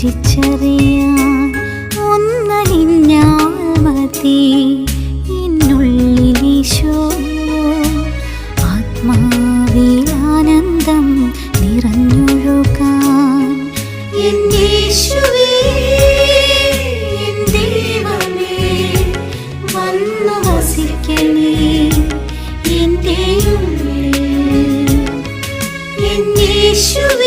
രുചിച്ചറിയാൻ ഒന്നലിഞ്ഞാൽ മതി എന്നുള്ളിലീശോ. ആത്മാവിലാനന്ദം നിറഞ്ഞൊഴുകാൻ എൻ യേശുവേ, എൻ ദൈവമേ, വന്നു വസിക്കണേ എൻ്റെ ഉള്ളിൽ. എൻ യേശുവേ,